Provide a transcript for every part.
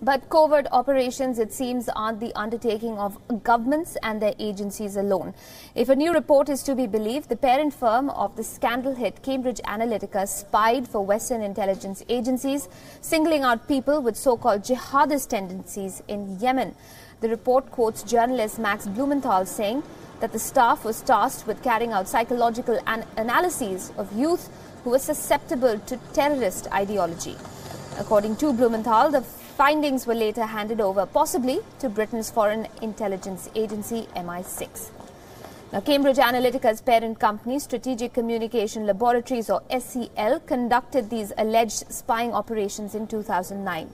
But covert operations, it seems, aren't the undertaking of governments and their agencies alone. If a new report is to be believed, the parent firm of the scandal hit Cambridge Analytica spied for Western intelligence agencies, singling out people with so-called jihadist tendencies in Yemen. The report quotes journalist Max Blumenthal saying that the staff was tasked with carrying out psychological analyses of youth who were susceptible to terrorist ideology. According to Blumenthal, the findings were later handed over, possibly to Britain's foreign intelligence agency, MI6. Now, Cambridge Analytica's parent company, Strategic Communication Laboratories, or SCL, conducted these alleged spying operations in 2009.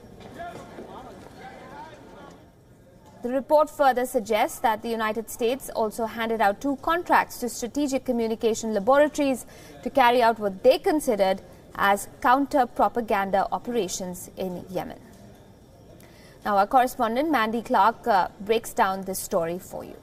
The report further suggests that the United States also handed out 2 contracts to Strategic Communication Laboratories to carry out what they considered as counter-propaganda operations in Yemen. Now, our correspondent Mandy Clark breaks down this story for you.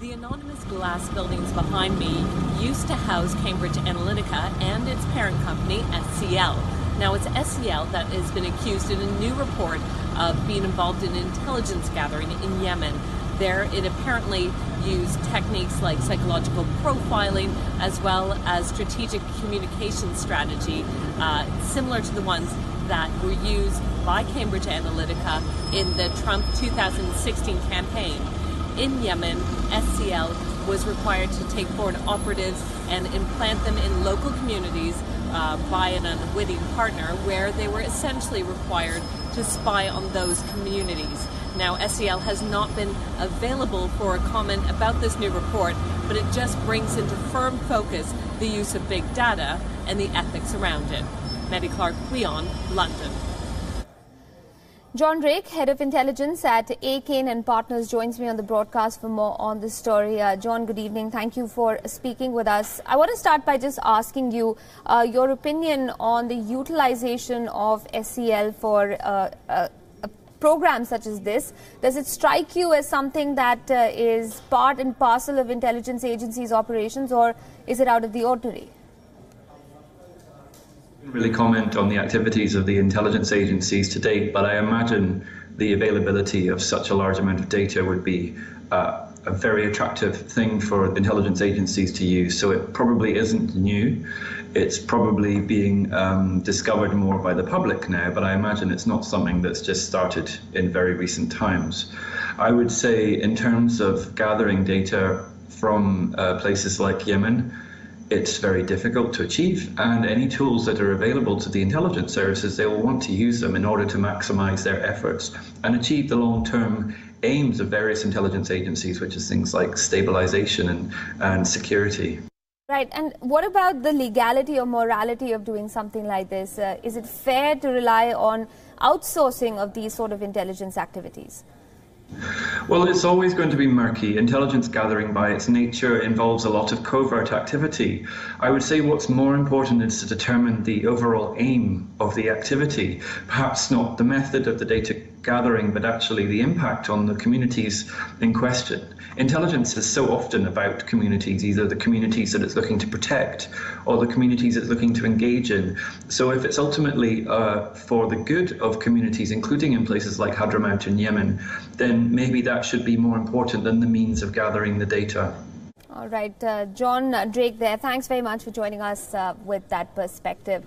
The anonymous glass buildings behind me used to house Cambridge Analytica and its parent company, SCL. Now, it's SCL that has been accused in a new report of being involved in intelligence gathering in Yemen. There, it apparently used techniques like psychological profiling as well as strategic communication strategy, similar to the ones that were used by Cambridge Analytica in the Trump 2016 campaign. In Yemen, SCL was required to take foreign operatives and implant them in local communities by an unwitting partner, where they were essentially required to spy on those communities. Now, SCL has not been available for a comment about this new report, but it just brings into firm focus the use of big data and the ethics around it. Maddie Clark, WION, London. John Drake, Head of Intelligence at Kane and Partners, joins me on the broadcast for more on this story. John, good evening. Thank you for speaking with us. I want to start by just asking you your opinion on the utilization of SCL for a program such as this. Does it strike you as something that is part and parcel of intelligence agencies' operations, or is it out of the ordinary? I can't really comment on the activities of the intelligence agencies to date, but I imagine the availability of such a large amount of data would be a very attractive thing for intelligence agencies to use. So it probably isn't new. It's probably being discovered more by the public now, but I imagine it's not something that's just started in very recent times. I would say, in terms of gathering data from places like Yemen, it's very difficult to achieve, and any tools that are available to the intelligence services, they will want to use them in order to maximize their efforts and achieve the long-term aims of various intelligence agencies, which is things like stabilization and security. Right. And what about the legality or morality of doing something like this? Is it fair to rely on outsourcing of these sort of intelligence activities? Well, it's always going to be murky. Intelligence gathering by its nature involves a lot of covert activity. I would say what's more important is to determine the overall aim of the activity, perhaps not the method of the data gathering, but actually the impact on the communities in question. Intelligence is so often about communities, either the communities that it's looking to protect or the communities it's looking to engage in. So if it's ultimately for the good of communities, including in places like Hadramaut in Yemen, then maybe that should be more important than the means of gathering the data. All right, John Drake there. Thanks very much for joining us with that perspective.